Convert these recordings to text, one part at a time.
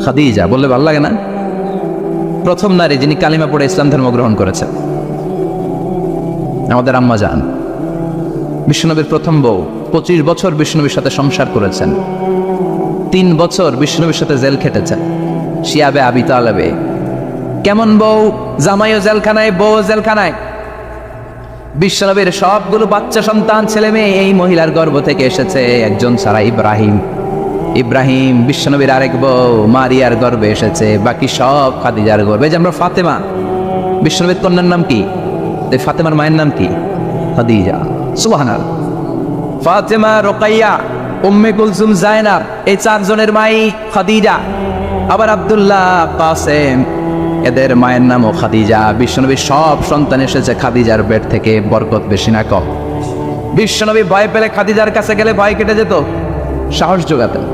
খাদিজা বললে ভালো লাগে না? প্রথম নারী যিনি কালিমা পড়ে ইসলাম ধর্ম গ্রহণ করেছেন, আমাদের আম্মা জান, বিশ্বনবীর প্রথম বউ। 25 বছর বিশ্বনবীর সাথে সংসার করেছেন, 3 বছর বিশ্বনবীর সাথে জেল খেটেছেন, শিয়াবে আবি তালেবে। কেমন বউ? জামাইও জেলখানায়, বউ জেলখানায়। বিশ্বনবীর সবগুলো বাচ্চা সন্তান, ছেলে মেয়ে এই মহিলার গর্ভ থেকে এসেছে, একজন ছাড়া ইব্রাহিম। ইব্রাহিম বিশ্বনবীর আরেক বউ মারিয়ার গর্ভে এসেছে, বাকি সব খাদিজার গর্ভে। যে আমরা ফাতেমা, বিশ্বনবীর কন্যার নাম কি? ফাতেমার মায়ের নাম কি? খাদিজা। সুবহানাল্লাহ। ফাতেমা, রোকাইয়া, উম্মে কুলসুম, জায়নাব, এই 4 জনের মাই খাদিজা। আবার আব্দুল্লাহ, কাসেম, এদের মায়ের নামও খাদিজা। বিশ্বনবীর সব সন্তান এসেছে খাদিজার পেট থেকে। বরকত বেশি না কম? বিশ্বনবী ভয় পেলে খাদিজার কাছে গেলে ভয় কেটে যেত, সাহস যোগাতেন,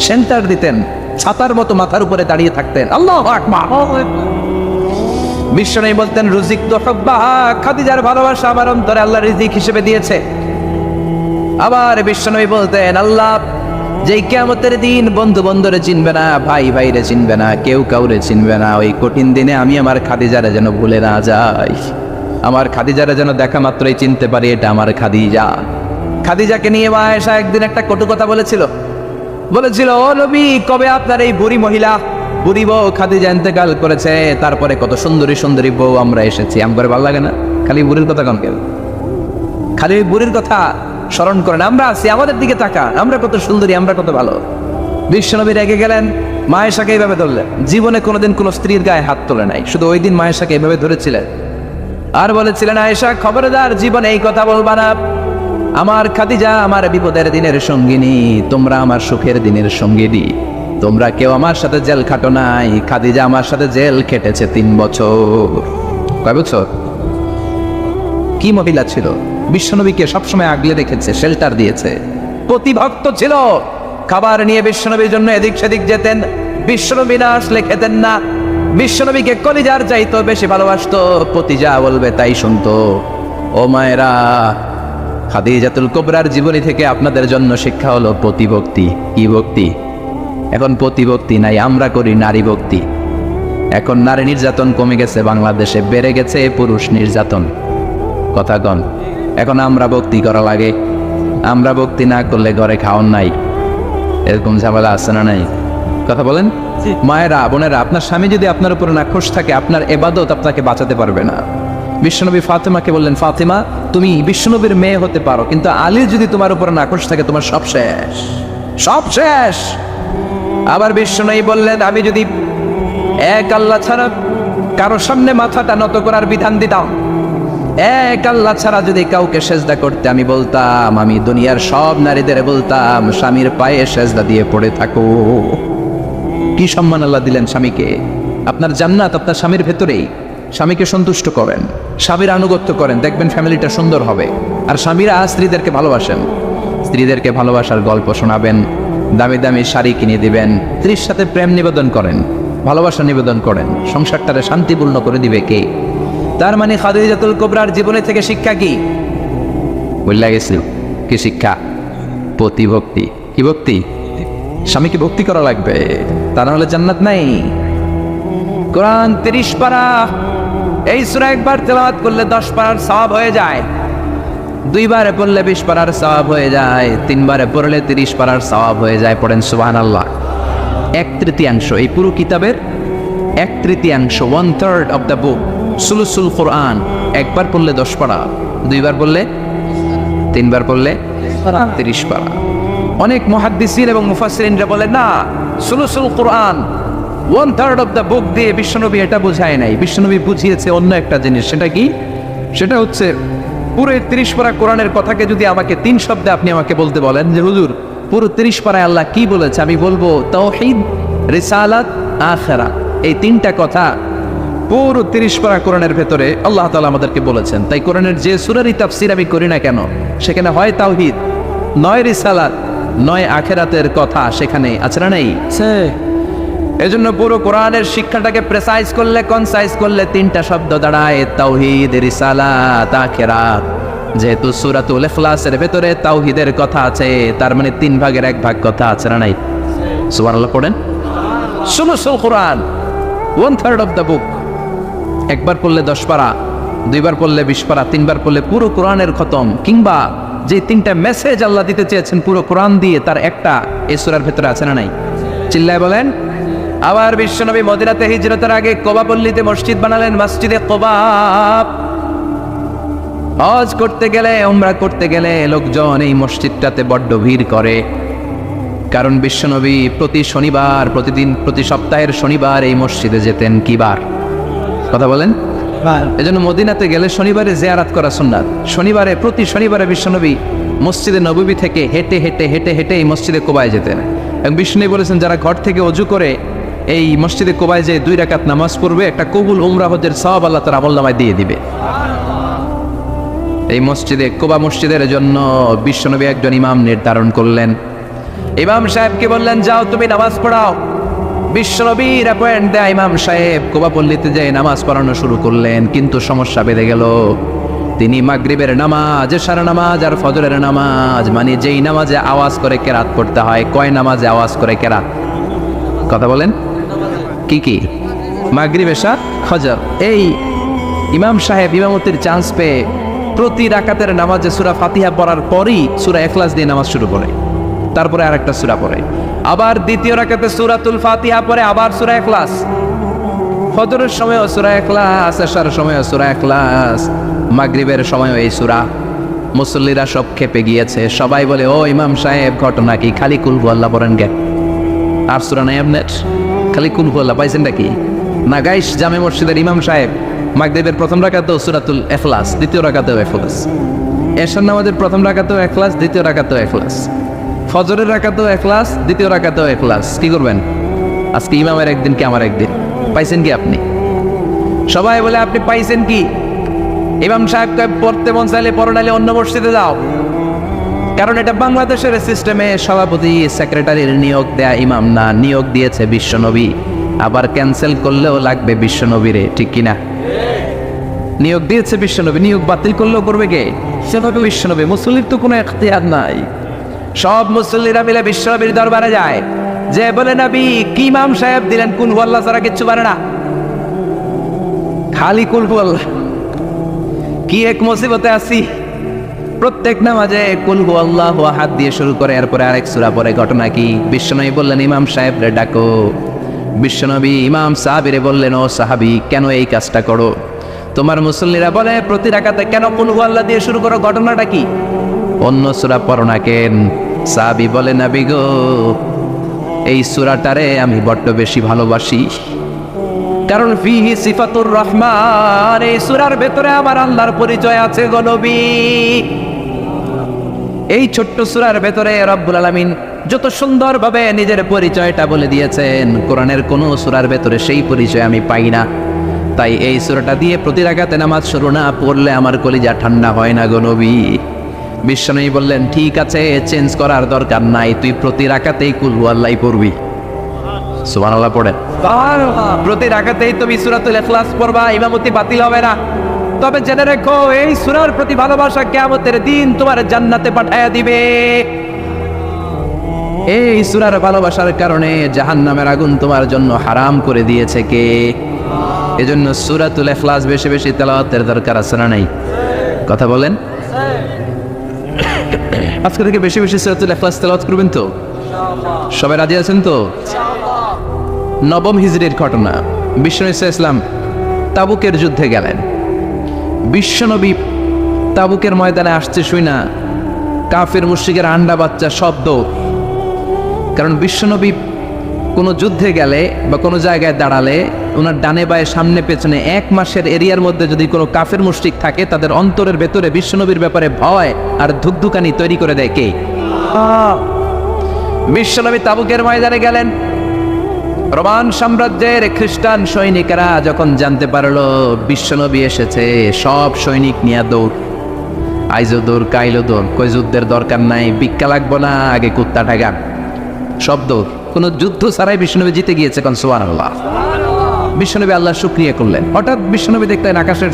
সেন্টার দিতেন, ছাতার মতো মাথার উপরে দাঁড়িয়ে থাকতেন। আল্লাহু আকবার। বিশ্বনবী বলতেন, রুজিক তো হুব্বাহা, খাদিজার ভালোবাসা আমার অন্তরে আল্লাহ রিজিক হিসেবে দিয়েছে। আবার বিশ্বনবী বলতেন, আল্লাহ যেই কিয়ামতের দিন বন্ধু বন্ধুরে চিনবে না, ভাই ভাইরে চিনবে না, কেউ কাউরে চিনবে না, ওই কঠিন দিনে আমি আমার খাদিজারে যেন ভুলে না যাই, আমার খাদিজারে যেন দেখা মাত্রই চিনতে পারি এটা আমার খাদিজা। খাদিজাকে নিয়ে মা আয়েশা একদিন একটা কটু কথা বলেছিল, ও নবী, কবে আপনার এই বুড়ি মহিলা, বুড়ি বউ খাদিজা ইন্তেকাল করেছে, তারপরে কত সুন্দরী সুন্দরী বউ আমরা এসেছি, আমার ভালো লাগে না? খালি বুড়ির কথা কন কেন? খালি ওই বুড়ির কথা স্মরণ করেন। আমরা আছি, আমাদের দিকে তাকান, আমরা কত সুন্দরী, আমরা কত ভালো। বিশ্বনবী রেগে গেলেন, মা আয়েশাকে এইভাবে ধরলেন। জীবনে কোনোদিন কোনো স্ত্রীর গায়ে হাত তোলে নাই, শুধু ওই দিন মা আয়েশাকে এইভাবে ধরেছিলেন আর বলেছিলেন, আয়েশা খবরদার, জীবনে এই কথা বলবা না, আমার খাদিজা আমার বিপদের দিনের সঙ্গিনী, তোমরা আমার সুখের দিনের সঙ্গিনী, তোমরা কেউ আমার সাথে জেল খাটো নাই, খাদিজা আমার সাথে জেল খেটেছে 3 বছর। কয় বছর? কি মহিলা ছিল! বিশ্বনবীকে সবসময় আগলে রেখেছে, শেল্টার দিয়েছে, প্রতিভক্ত ছিল। খাবার নিয়ে বিশ্বনবীর জন্য এদিক সেদিক যেতেন, বিশ্বনবী না আসলে খেতেন না। বিশ্বনবীকে কলিজার চাইতো বেশি ভালোবাসতো, পতি যা বলবে তাই শুনতো। ও মায়েরা, খাদিজাতুল কুবরার জীবনী থেকে আপনাদের জন্য শিক্ষা হলো প্রতিভক্তি। কি ভক্তি? এখন প্রতিভক্তি নাই, আমরা করি নারী ভক্তি। এখন নারী নির্যাতন কমে গেছে বাংলাদেশে, বেড়ে গেছে পুরুষ নির্যাতন। কথা কন। এখন আমরা ভক্তি করা লাগে, আমরা ভক্তি না করলে ঘরে খাওয়ান নাই, এরকম ঝামেলা আছে না নাই? কথা বলেন। মায়েরা, বোনেরা, আপনার স্বামী যদি আপনার উপরে নাখোশ থাকে, আপনার ইবাদত আপনাকে বাঁচাতে পারবে না। বিশ্বনবী ফাতেমাকে বললেন, ফাতেমা তুমি বিশ্বনবীর মেয়ে হতে পারো, কিন্তু আলী যদি তোমার উপরে নাখোশ থাকে, তোমার সব শেষ, সব শেষ। আবার বিশ্বনবী বললেন, আমি যদি এক আল্লাহ ছাড়া কারো সামনে মাথাটা নত করার বিধান দিতাম, এক আল্লাহ ছাড়া যদি কাউকে সেজদা করতে আমি বলতাম, আমি দুনিয়ার সব নারীদের বলতাম স্বামীর পায়ে সেজদা দিয়ে পড়ে থাকো। কি সম্মান আল্লাহ দিলেন স্বামীকে! আপনার জান্নাত আপনার স্বামীর ভেতরেই। স্বামীকে সন্তুষ্ট করেন, স্বামীর আনুগত্য করেন, দেখবেন ফ্যামিলিটা সুন্দর হবে। আর স্বামীরা স্ত্রীদেরকে ভালোবাসেন, স্ত্রীদেরকে ভালোবাসার গল্প শোনাবেন, দামি দামি শাড়ি কিনে দিবেন, স্ত্রীর সাথে প্রেম নিবেদন করেন, ভালোবাসা নিবেদন করেন, সংসারটারে শান্তিপূর্ণ করে দিবে কে? তার মানে খাদিজাতুল কুবরার জীবনে থেকে শিক্ষা কি? বললা গেছিল কি শিক্ষা? প্রতিভক্তি। কি ভক্তি? স্বামীকে ভক্তি করা লাগবে, তা না হলে জান্নাত নাই। কোরআন 30 পারা, এই সূরা একবার তেলাওয়াত করলে 10 পারার সওয়াব হয়ে যায়, 2 বারে পড়লে 20 পারার সওয়াব হয়ে যায়, 3 বারে পড়লে 30 পারার সওয়াব হয়ে যায়। পড়েন সুবহানাল্লাহ। 1/3 এই পুরো কিতাবের 1/3, 1/3 অফ দ্য বুক, সুলুসুল কোরআন। একবার পড়লে 10 পারা, 2 বার পড়লে, 3 বার পড়লে 30 পারা। অনেক মুহাদ্দিসিন এবং মুফাসসিরিনরা বলে না, সুলুসুল কোরআন 1/3 অফ দ্য বুক দিয়ে বিশ্বনবী এটা বুঝায় নাই। বিশ্বনবী বুঝিয়েছে অন্য একটা জিনিস। সেটা কি? সেটা হচ্ছে পুরো 30 পারা কোরআনের কথাকে যদি আমাকে 3 শব্দে আপনি আমাকে বলতে বলেন যে হুজুর পুরো 30 পারায় আল্লাহ কি বলেছে, আমি বলবো তাওহীদ, রিসালাত, আখিরাত। এই 3টা কথা পুরো 30 পারা কোরআনের ভেতরে আল্লাহ তাআলা আমাদেরকে বলেছেন। তাই কোরআনের যে সূরারই তাফসীর আমি করি না কেন, সেখানে হয় তাওহীদ, নয় রিসালাত, নয় আখিরাতের কথা সেখানে আছে না নেই? এজন্য পুরো কোরআনের শিক্ষাটাকে প্রেসাইজ করলে, কনসাইজ করলে 3টা শব্দ দাঁড়ায়, তাওহীদ, রিসালাত, আখিরাত। যেহেতু সূরাতুল ইখলাসের ভেতরে তাওহীদের কথা আছে, তার মানে 3 ভাগের 1 ভাগ কথা আছে না নাই? সুবহানাল্লাহ পড়েন। সুলুসুল কোরআন, 1/3 অফ দ্য বুক। একবার পড়লে 10 পারা, দুইবার পড়লে 20 পারা, তিনবার পড়লে পুরো কোরআনের খতম। কিংবা যে 3টা মেসেজ আল্লাহ দিতে চেয়েছেন পুরো কোরআন দিয়ে, তার একটা এই সূরার ভেতরে আছে না নাই? চিল্লায় বলেন। আবার বিশ্বনবী মদিনাতে হিজরতের আগে কোবা পল্লীতে মসজিদ বানালেন, মসজিদে কোবা। হজ করতে গেলে, উমরা করতে গেলে লোকজন এই মসজিদটাতে বড্ড ভিড় করে। কারণ বিশ্বনবী প্রতি শনিবার, প্রতি সপ্তাহের শনিবার এই মসজিদে যেতেন। কি বার? কথা বলেন। এজন্য মদিনাতে গেলে শনিবারে জিয়ারত করা সুন্নাত। প্রতি শনিবারে বিশ্বনবী মসজিদে নববী থেকে হেঁটে হেঁটে হেঁটে হেঁটে এই মসজিদে কোবায় যেতেন। এবং বিশ্বনবী বলেছেন, যারা ঘর থেকে অজু করে এই মসজিদে কোবায় যে 2 রাকাত নামাজ পড়বে, একটা কবুল উমরা হজের সওয়াব আল্লাহ তার আমলনামায় দিয়ে দিবে। এই মসজিদে কোবা মসজিদের জন্য বিশ্বনবী একজন ইমাম নির্ধারণ করলেন। ইমাম সাহেবকে বললেন, যাও তুমি নামাজ পড়াও। বিশ্বনবীর অ্যাপয়েন্ট দেয়া ইমাম সাহেব কোবা পল্লীতে যেয়ে নামাজ পড়ানো শুরু করলেন। কিন্তু সমস্যা বেড়ে গেল। তিনি মাগরিবের নামাজ, এশার নামাজ আর ফজরের নামাজ, মানে যেই নামাজে আওয়াজ করে কেরাত পড়তে হয়, কয় নামাজে আওয়াজ করে কেরাত? কথা বলেন। কি কি? মাগরিব, এশা, ফজর। এই ইমাম সাহেব ইমামতির চান্স পেয়ে প্রতি রাকাতের নামাজে সূরা ফাতিহা পড়ার পরই সূরা ইখলাস দিয়ে নামাজ শুরু করে, তারপরে আরেকটা সূরা পড়ে, আবার দ্বিতীয় রাকাতে সূরাতুল ফাতিহা পড়ে, আবার সূরা ইখলাস। ফজরের সময়ও সূরা ইখলাস, এশার সময়ও সূরা ইখলাস, মাগরিবের সময়ও এই সূরা। মুসল্লিরা সব খেপে গিয়েছে। সবাই বলে, ও ইমাম সাহেব, ঘটনা কি? খালি কুল হুয়াল্লাহ পড়েন গে, আর সূরা নাই আপনার? খালি কুল হুয়াল্লাহ পাইছেন নাকি? না গাইস, জামে মসজিদের ইমাম সাহেব মাগরিবের প্রথম রাকাতেও সূরাতুল ইখলাস, দ্বিতীয় রাকাতেও ইখলাস। এশার নামাজের প্রথম রাকাতেও ইখলাস, দ্বিতীয় রাকাতেও ইখলাস। ফজরের রাকাতেও ইখলাস, দ্বিতীয় রাকাতেও ইখলাস। কি করবেন? আজকে ইমামের একদিন কি আমার একদিন? পাইছেন কি আপনি? সবাই বলে, আপনি পাইছেন কি? ইমাম সাহেবকে পড়তে মন চাইলে পড়ো, নাইলে অন্য মসজিদে যাও। কারণ এটা বাংলাদেশের সিস্টেমে সভাপতি সেক্রেটারির নিয়োগ দেয়া ইমাম না, নিয়োগ দিয়েছে বিশ্বনবী। আবার ক্যান্সেল করলেও লাগবে বিশ্বনবীরে, ঠিক কিনা? নিয়োগ দিয়েছে বিশ্বনবী, নিয়োগ বাতিল করলেও করবে কে? সেভাবে বিশ্বনবী। মুসল্লির তো কোনো এখতিয়ার নাই। সব মুসল্লিরা মিলে বিশ্বনবীর দরবারে যায়, যে বলে, নবী কি ইমাম সাহেব দিলেন, কুল হুয়াল্লাহ ছাড়া কিচ্ছু পারে না, খালি কুল হুয়াল্লাহ। কি এক মুসিবতে আছি। প্রত্যেক নামাজে কুল হুয়াল্লাহু আহাদ দিয়ে শুরু করে, এরপরে আরেক সূরা পড়ে। ঘটনা কি? বিশ্বনবী বললেন, ইমাম সাহেব রে ডাকো। বিশ্বনবী ইমাম সাহাবীরে বললেন, ও সাহাবী, কেন এই কাজটা করো? তোমার মুসল্লিরা বলে, প্রতি রাকাতে কেন কুল হুয়াল্লাহ দিয়ে শুরু করো? ঘটনাটা কি? অন্য সূরা পড়ো না কেন? সাহাবী বলে, নবী গো, এই সূরাটারে আমি বড্ড বেশি ভালোবাসি। কারণ ফিহি সিফাতুর রহমান, এই সূরার ভেতরে আমার আল্লাহর পরিচয় আছে গো নবী। এই ছোট্ট সূরার ভেতরে রব্বুল আলামিন যত সুন্দরভাবে নিজের পরিচয়টা বলে দিয়েছেন, কোরআনের কোন সূরার ভেতরে সেই পরিচয় আমি পাই না। তাই এই সূরাটা দিয়ে প্রতি রাকাতে নামাজ শুরু না পড়লে আমার কলিজা ঠান্ডা হয় না গো নবী। বিশ্বনবী বললেন, ঠিক আছে, চেঞ্জ করার দরকার নাই, তুই প্রতি রাকাতেই কুল হুয়াল্লাহ পড়বি। সুবহানাল্লাহ পড়েন। প্রতি রাকাতেই তুমি সূরাতুল ইখলাস পড়বা, ইমামতি বাতিল হবে না। তবে জেনে রেখো, এই সূরার প্রতি ভালোবাসা কিয়ামতের দিন তোমার জান্নাতে পাঠায়া দিবে। এই সূরার ভালোবাসার কারণে জাহান্নামের আগুন তোমার জন্য হারাম করে দিয়েছে কে? এজন্য সূরাতুল ইখলাস বেশি বেশি তেলাওয়াতের দরকার আছে না নাই? কথা বলেন। আজকে থেকে বেশি বেশি সূরাতুল ইখলাস তেলাওয়াত করবেন তো? সবাই রাজি আছেন তো? নবম হিজরির ঘটনা। বিশ্বনবী ইসলাম তাবুকের যুদ্ধে গেলেন। বিশ্বনবী তাবুকের ময়দানে আসছে শুই না কাফের মুশরিকের আন্ডা বাচ্চা শব্দ। কারণ বিশ্বনবী কোনো যুদ্ধে গেলে বা কোনো জায়গায় দাঁড়ালে ওনার ডানে বায়ে সামনে পেছনে 1 মাসের এরিয়ার মধ্যে যদি কোনো কাফের মুশরিক থাকে, তাদের অন্তরের ভেতরে বিশ্বনবীর ব্যাপারে ভয় আর ধুকধুকানি তৈরি করে দেয় কে? বিশ্বনবী তাবুকের ময়দানে গেলেন। রোমান সাম্রাজ্যের খ্রিস্টান সৈনিকেরা যখন জানতে পারলো বিশ্বনবী এসেছে, সব সৈনিক নিয়ে দৌড়। আইজো দৌড়, কাইলো দৌড়, কই যুদ্ধের দরকার নাই, ভিক্ষা লাগবো না, আগে কুত্তা ঠাগান, সব দৌড়। কোনো যুদ্ধ ছাড়াই বিশ্বনবী জিতে গিয়েছে। কোন সুবহানাল্লাহ। বিশ্বনবী আল্লাহ শুকরিয়া করলেন। হঠাৎ বিশ্বনবী দেখলেন আকাশের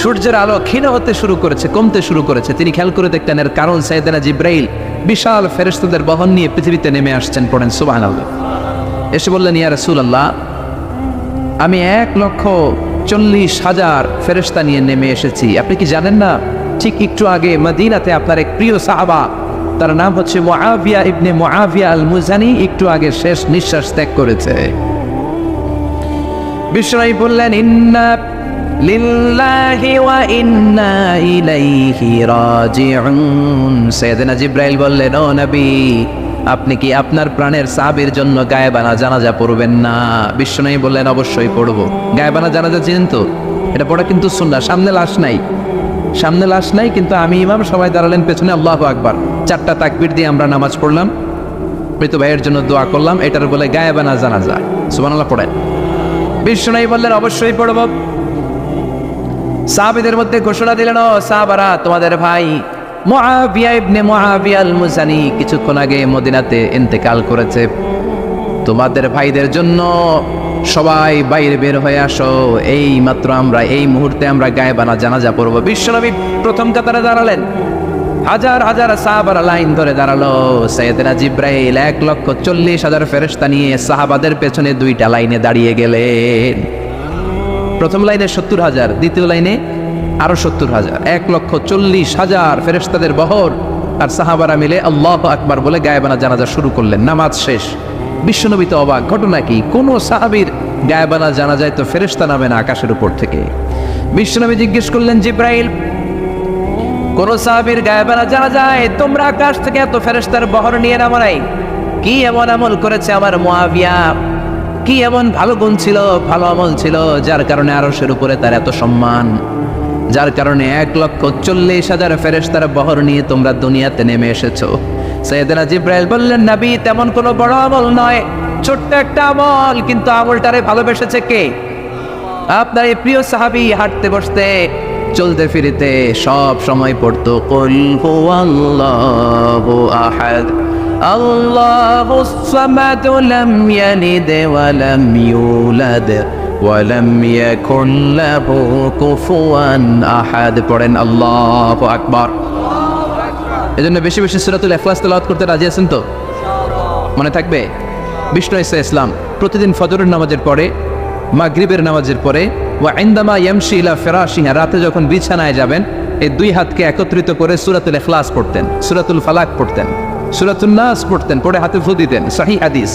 সূর্যের আলো ক্ষীণ হতে শুরু করেছে, কমতে শুরু করেছে। তিনি খেয়াল করে দেখলেন এর কারণ সাইয়েদনা জিব্রাইল বিশাল ফেরেশতাদের বহন নিয়ে পৃথিবীতে নেমে আসছেন। পড়েন সুবহানাল্লাহ। এসে বললেন, ইয়া রাসূলুল্লাহ, আমি 1,40,000 ফেরেশতা নিয়ে নেমে এসেছি। আপনি কি জানেন না, ঠিক একটু আগে মদিনাতে আপনার এক প্রিয় সাহাবা, তার নাম হচ্ছে মুআবিয়া ইবনে মুআবিয়া আল মুজানি, একটু আগে শেষ নিঃশ্বাস ত্যাগ করেছে। বিশ্বনবী বললেন, ইন্না লিল্লাহি ওয়া ইন্না ইলাইহি রাজিউন। সাইয়েদনা জিবরাইল বললেন, ও নবী, আপনি কি আপনার প্রাণের সাহাবীর জন্য গায়েবানা জানাজা পড়বেন না? বিশ্বনবী বললেন, অবশ্যই পড়ব। গায়েবানা জানাজা চিনেন তো? এটা পড়া কিন্তু সুন্নাহ। সামনে লাশ নাই, সামনে লাশ নাই, কিন্তু আমি ইমাম, সবাই দাঁড়ালেন পেছনে, আল্লাহু আকবার, 4টা তাকবীর দিয়ে আমরা নামাজ পড়লাম, মৃত ভাইয়ের জন্য দোয়া করলাম, এটার বলে গায়েবানা জানাজা। সুবহানাল্লাহ পড়েন। বিশ্বনবী বললেন, অবশ্যই পড়ব। সাহাবীদের মধ্যে ঘোষণা দিলেন, ও সাহাবারা, তোমাদের ভাই মুআবিয়া ইবনে মুআবিয়া আল মুজানি কিছুক্ষণ আগে মদিনাতে ইন্তেকাল করেছে। তোমাদের ভাইদের জন্য সবাই বাইরে বের হয়ে আসো, এই মাত্র আমরা, এই মুহূর্তে আমরা গায়েবানা জানাজা পড়ব। বিশ্বনবী প্রথম কাতারে দাঁড়ালেন, হাজার হাজার সাহাবারা লাইন ধরে দাঁড়ালো। সাইয়েদনা জিবরাইল 1,40,000 ফেরেশতা নিয়ে সাহাবাদের পেছনে 2টা লাইনে দাঁড়িয়ে গেলেন। প্রথম লাইনে 70,000, দ্বিতীয় লাইনে আরো 70,000, 1,40,000 ফেরেশতাদের বহর। আর সাহাবারা মিলে আল্লাহু আকবার বলে গায়েবানা জানাজা শুরু করলেন। নামাজ শেষ। বিশ্বনবী তো অবাক, ঘটনা কি? কোন সাহাবীর গায়েবানা জানাজায় তো ফেরেশতা নামে না আকাশের উপর থেকে। বিশ্বনবী জিজ্ঞেস করলেন, জিবরাইল, কোন সাহাবীর গায়েবানা জানাজায় তোমরা আকাশ থেকে এত ফেরেশতার বহর নিয়ে নামো নাই? কি এমন আমল করেছে আমার মুআবিয়া? কি এমন ভালো গুণ ছিল, ভালো আমল ছিল, যার কারণে আরশের উপরে তার এত সম্মান, যার কারণে 1,40,000 ফেরেশতার বহর নিয়ে তোমরা দুনিয়াতে নেমে এসেছো? সাইয়েদনা জিবরাইল বললেন, নবী, তেমন কোনো বড় আমল নয়, ছোট্ট একটা আমল, কিন্তু আমলটারে ভালোবেসেছে কে? আপনার এই প্রিয় সাহাবী হাঁটতে বসতে চলতে ফিরিতে সব সময় পড়তো, কুল হুয়াল্লাহু আহাদ, আল্লাহুস সামাদ, লাম ইয়ালিদ ওয়া লাম ইউলাদ ওয়া লাম ইয়াকুল লাহু কুফুয়ান আহাদ। পড়েন আল্লাহু আকবার। এজন্য বেশি বেশি সূরাতুল ইখলাস তেলাওয়াত করতে রাজি আছেন তো? মনে থাকবে? বিষ্ণু ঈসা ইসলাম প্রতিদিন ফজরের নামাজের পরে, মাগরিবের নামাজের পরে, ওয়া ইনদামা ইয়ামশি ইলা ফিরাশিহি, রাতে যখন বিছানায় যাবেন, এই 2 হাতকে একত্রিত করে সূরাতুল ইখলাস পড়তেন, সূরাতুল ফালাক পড়তেন, সূরাতুন নাস পড়তেন, পড়ে হাতে ফু দিতেন। সহিহ হাদিস।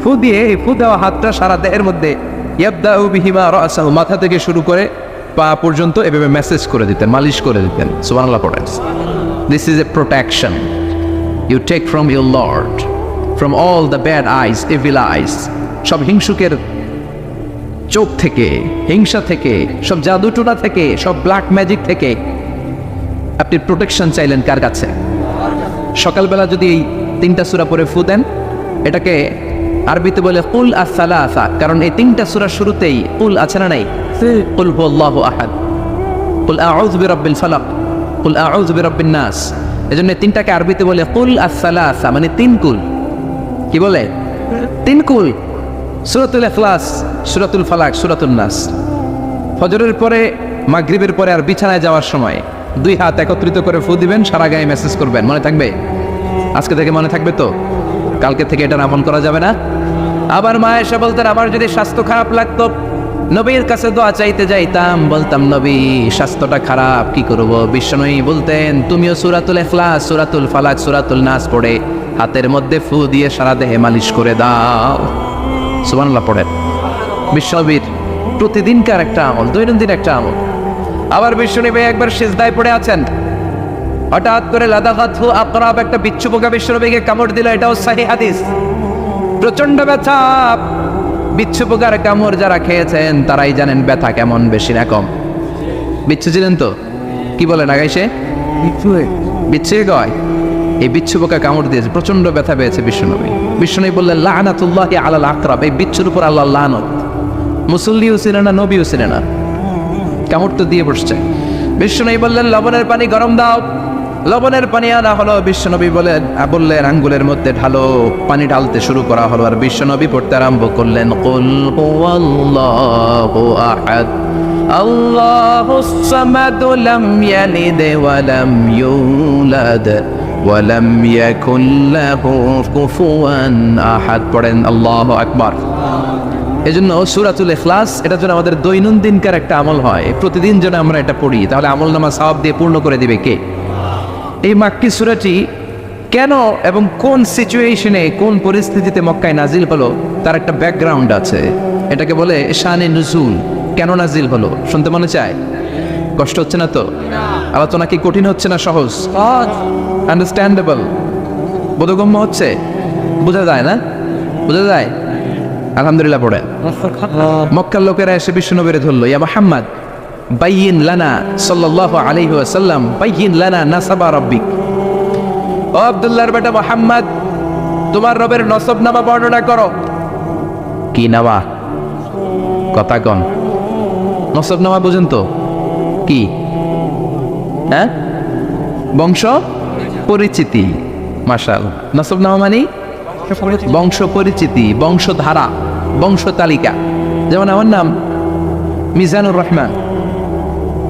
ফু দিয়ে এই ফু দেওয়া হাতটা সারা দেহের মধ্যে ইয়াবদাউ বিহিমা রাসাহু, মাথা থেকে শুরু করে পা পর্যন্ত এভাবে মেসেজ করে দিতেন, মালিশ করে দিতেন। সুবহানাল্লাহ পড়েন। This is a protection you take from your Lord, from all the bad eyes, evil eyes, সব হিংসুকের চোখ থেকে, হিংসা থেকে, সব জাদুটোনা থেকে, সব ব্ল্যাক ম্যাজিক থেকে আপনি প্রোটেকশন চাইলেন কার কাছে? সকালবেলা যদি এই 3টা সূরা পড়ে ফু দেন, এটাকে আরবিতে বলে কুল আস-সালাসা, কারণ এই 3টা সূরার শুরুতেই কুল আছে না নাই? কুল হুয়াল্লাহু আহাদ, কুল আউযু বিরাব্বিল ফালাক, কুল আউযু বিরাব্বিন নাস। এজন্য 3টাকে আরবিতে বলে কুল আস-সালাসা, মানে 3 কুল। কি বলে? 3 কুল। সূরাতুল ইখলাস, সূরাতুল ফালাক, সূরাতুন নাস। ফজরের পরে, মাগরিবের পরে আর বিছানায় যাওয়ার সময় 2 হাত একত্রিত করে ফু দিবেন, সারা গায়ে মেসেজ করবেন। মনে থাকবে? আজকে থেকে মনে থাকবে তো? কালকে থেকে এটা আমল করা যাবে না? আবার মা এসে বলতেন, আমার যদি স্বাস্থ্য খারাপ লাগতো, নবীর কাছে দোয়া চাইতে যাইতাম, বলতাম, নবী স্বাস্থ্যটা খারাপ, কি করব? বিশ্বনবী বলতেন, তুমিও সূরাতুল ইখলাস, সূরাতুল ফালাক, সূরাতুল নাস পড়ে হাতের মধ্যে ফু দিয়ে সারা দেহে মালিশ করে দাও। সুবহানাল্লাহ পড়েন। বিশ্বনবীর প্রতিদিনকার একটা আমল, দৈনন্দিন একটা আমল। আবার বিশ্বনবী একবার সিজদায় পড়ে আছেন, হঠাৎ করে লাদাগাতহু আকরাব, একটা বিচ্ছু পোকা বিশ্বনবীকে কামড় দিল। এটাও সহিহ হাদিস। প্রচন্ড ব্যথা। বিচ্ছু পোকার কামড় যারা খেয়েছেন তারাই জানেন ব্যথা কেমন, বেশি না কম। বিচ্ছু ছিলেন তো? কি বলেন আগাইছে? বিচ্ছু গয়। এই বিচ্ছু পোকা কামড় দিয়েছে, প্রচন্ড ব্যথা পেয়েছে বিশ্বনবী। বিশ্বনবী বললেন, লানাতুল্লাহি আলাল আকরাব, এই বিচ্ছুর উপর আল্লাহর লানত। মুসল্লিও ছিল না, নবীও ছিল না, কামড় তো দিয়ে বসছে। বিশ্বনবী বললেন, লবণের পানি গরম দাও। লবণের পানি আনা হলো। বিশ্বনবী বললেন, আঙ্গুলের মধ্যে ঢালো। পানি ঢালতে শুরু করা হলো, আর বিশ্বনবী পড়তে আরম্ভ করলেন, কুল হুয়াল্লাহু আহাদ, আল্লাহুস সামাদ, লাম ইয়ালিদ ওয়া লাম ইউলাদ ওয়ালাম ইয়াকুল লাহু কুফুয়ান আহাদ। পড়েন আল্লাহু আকবার। এজন্য সূরাতুল ইখলাস এটা যেন আমাদের দৈনন্দিনকার একটা আমল হয়, প্রতিদিন যেন আমরা এটা পড়ি, তাহলে আমলনামা সওয়াব দিয়ে পূর্ণ করে দিবে কে? এই মাক্কি সূরাটি কেন এবং কোন সিচুয়েশনে কোন পরিস্থিতিতে মক্কায় নাজিল হলো তার একটা ব্যাকগ্রাউন্ড আছে। এটাকে বলে শানে নুজুল। কেন নাজিল হলো শুনতে মনে চায়? কষ্ট হচ্ছে না তো? আলোচনা কি কঠিন হচ্ছে না সহজ? আন্ডারস্ট্যান্ডেবল, বোধগম্য হচ্ছে? বোঝা যায় না? বোঝা যায়? আলহামদুলিল্লাহ পড়ে। মক্কার লোকেরা এসে বিশ্বনবীরে ধরলো, ইয়া মুহাম্মদ বাইয়িন লানা সাল্লাল্লাহু আলাইহি ওয়াসাল্লাম বাইয়িন লানা নাসাবা রাব্বিক। ও আব্দুল্লাহর বেটা মুহাম্মদ, তোমার রবের নসবনামা বর্ণনা করো। কি নামা? কথা কন। নসবনামা বুঝেন তো কি? হ্যাঁ, বংশ পরিচিতি। মাশাআল্লাহ। নসবনামা মানে বংশ পরিচিতি, বংশধারা, বংশ তালিকা। যেমন আমার নাম মিজানুর রহমান,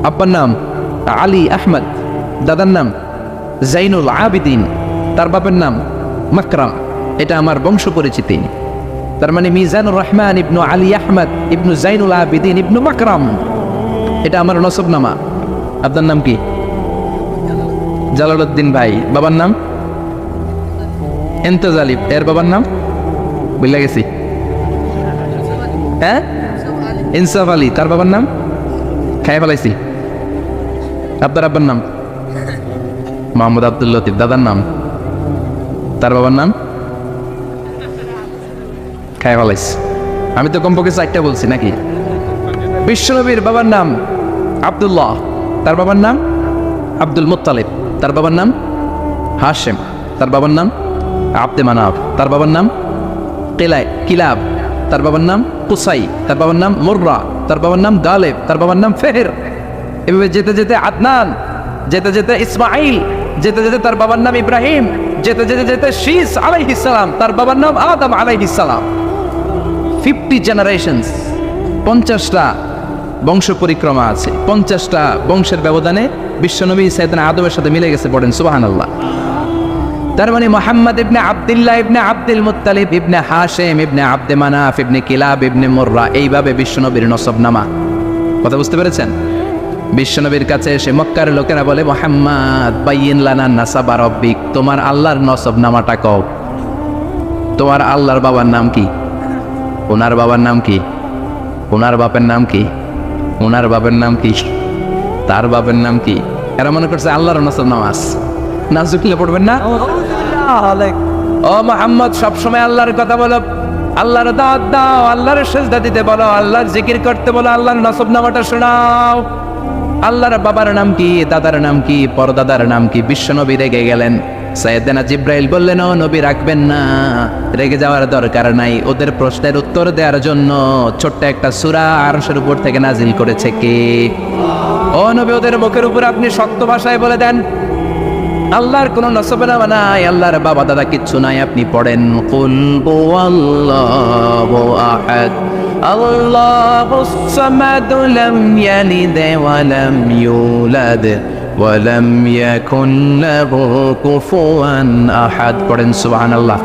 আব্বার নাম আলী আহমদ, দাদার নাম জাইনুল আবিদিন, তার বাপের নাম মাকরাম। এটা আমার বংশ পরিচিতি। তার মানে মিজানুর রহমান ইবনু আলী আহমদ ইবনু জাইনুল আবিদিন ইবনু মাকরাম, এটা আমার নসবনামা। আপনার নাম কি? জালালউদ্দিন ভাই। বাবার নাম এন্তেজালিব। এর বাবার নাম বুঝলা গেছি। হ্যাঁ, ইনসাফ আলী। তার বাবার নাম খাই ফেলাইছি। আপনার আব্বার নাম মোহাম্মদ আব্দুল লতিফ। দাদার নাম, তার বাবার নাম খাই ফেলাইছি। আমি তো কমপক্ষে 4টা বলছি নাকি? বিশ্বনবীর বাবার নাম আব্দুল্লাহ, তার বাবার নাম আব্দুল মুত্তালিব, তার বাবার নাম হাশেম, তার বাবার নাম আব্দে মানাফ, তার বাবার নাম কিলাব, তার বাবার নাম কুসাই, তার বাবার নাম মুররা, তার বাবার নাম গালেব, তার বাবার নাম ফেহের। এভাবে যেতে যেতে আদনান, যেতে যেতে ইসমাইল, যেতে যেতে তার বাবার নাম ইব্রাহিম, যেতে যেতে যেতে শীস আলাইহিস সালাম, তার বাবার নাম আদম আলাইহিস সালাম। 50 জেনারেশনস, 50টা বংশ পরিক্রমা আছে। 50টা বংশের ব্যবধানে বিশ্বনবী সাইয়েদনা আদমের সাথে মিলে গেছে। পড়েন সুবহানাল্লাহ। তার মানে মুহাম্মদ ইবনে আব্দুল্লাহ ইবনে আব্দুল মুত্তালিব ইবনে হাশেম ইবনে আব্দে মানাফ ইবনে কিলাব ইবনে মুররা, এইভাবে বিশ্বনবীর নসবনামা। কথা বুঝতে পেরেছেন? বিশ্বনবীর কাছে এসে মক্কার লোকেরা বলে, মুহাম্মদ বাইয়িন লানা নাসাবা রাব্বিক, তোমার আল্লাহর নসবনামাটা কও। তোমার আল্লাহর বাবার নাম কি? ওনার বাবার নাম কি? ওনার বাপের নাম কি? ওনার বাপের নাম কি? তার বাপের নাম কি? এরা মনে করছে আল্লাহর নসবনামা আছে। না জুকলে পড়বেন না? ও মুহাম্মদ, সবসময় আল্লাহর কথা বলো, আল্লাহর দাওয়াত দাও, আল্লাহর সিজদা দিতে বলো, আল্লাহর জিকির করতে বলো, আল্লাহর নসবনামাটা শোনাও। আল্লাহর বাবার নাম কি? দাদার নাম কি? পরদাদার নাম কি? বিশ্বনবী রেগে গেলেন। সাইয়েদনা জিব্রাইল বললেন, ও নবী রাখবেন না, রেগে যাওয়ার দরকার নাই। ওদের প্রশ্নের উত্তর দেওয়ার জন্য ছোট্ট একটা সূরা আরশের উপর থেকে নাজিল করেছে কে? ও নবী, ওদের মুখের উপর আপনি শক্ত ভাষায় বলে দেন, আল্লাহর কোন নসবনামা নাই, আল্লাহর বাবা দাদা কিচ্ছু নাই। আপনি পড়েন, কুল হুয়াল্লাহু আহাদ আল্লাহুস সামাদ লাম ইয়ালিদ ওয়া লাম ইউলাদ ওয়া লাম ইয়াকুন লাহু কুফুয়ান আহাদ। পড়েন সুবহানাল্লাহ।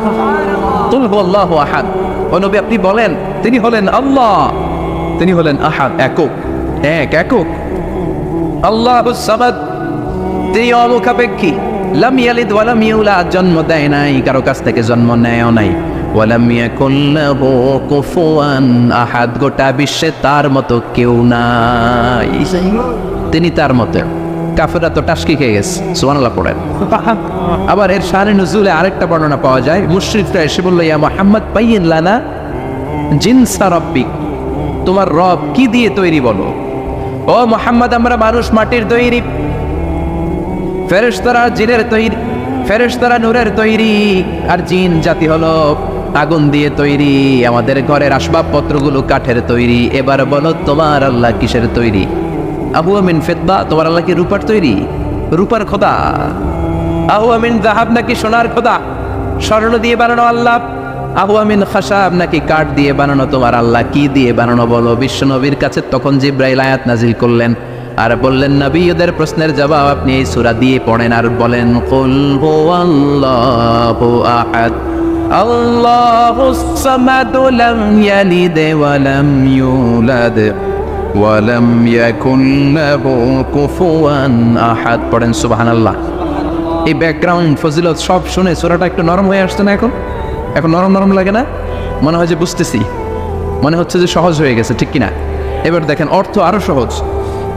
কুল হুয়াল্লাহু আহাদ। ও নবী আপনি বলেন, তিনি হলেন আল্লাহ, তিনি হলেন আহাদ, একক, একক। আল্লাহুস সামাদ, তিনি অমুখাপেক্ষী। লাম ইয়ালিদ ওয়া লাম ইউলাদ, জন্ম দেয় নাই, কারো কাছ থেকে জন্ম নেয়ও নাই। ওয়া লাম ইয়াকুন লাহু কুফুয়ান আহাদ, গোটা বিশ্বে তার মতো কেউ নাই, তিনি তার মতো। কাফেররা তো টাসকি খেয়ে গেছে। সুবহানাল্লাহ পড়েন। আবার এর শানে নুজুলে আরেকটা বর্ণনা পাওয়া যায়। মুশরিকরা এসে বলল, ইয়া মুহাম্মদ বাইয়িন লানা জিনসা রাব্বিক, তোমার রব কি দিয়ে তৈরি বলো। ও মুহাম্মদ, আমরা মানুষ মাটির তৈরি, ফেরেশতারা জিনের তৈরি, ফেরেশতারা নূরের তৈরি, আর জিন জাতি হলো আগুন দিয়ে তৈরি। আমাদের ঘরের আসবাবপত্রগুলো কাঠের তৈরি। এবার বলো তোমার আল্লাহ কিসের তৈরি? আহু আমিন ফিদ্দা, তোমার আল্লাহ কি রূপার তৈরি? রূপার খোদা? আহু আমিন যাহাব, নাকি সোনার খোদা? স্বর্ণ দিয়ে বানানো আল্লাহ? আহু আমিন খাশাব, নাকি কাঠ দিয়ে বানানো তোমার আল্লাহ? কি দিয়ে বানানো বলো? বিশ্বনবীর কাছে তখন জিব্রাইল আয়াত নাজিল করলেন, আর বললেন নবী ওদের প্রশ্নের জবাব আপনি এই সূরা দিয়ে পড়েন আর বলেন কুল হুয়াল্লাহু আহাদ আল্লাহুস সামাদ লাম ইয়ালিদ ওয়া লাম ইউলাদ ওয়া লাম ইয়াকুল লাহু কুফুয়ান আহাদ। পড়েন সুবহানাল্লাহ। এই ব্যাকগ্রাউন্ড ফজিলত সব শুনে সূরাটা একটু নরম হয়ে আসছে না? এখন নরম নরম লাগে না? মনে হয় যে বুঝতেছি, মনে হচ্ছে যে সহজ হয়ে গেছে, ঠিক কিনা? এবার দেখেন অর্থ আরো সহজ।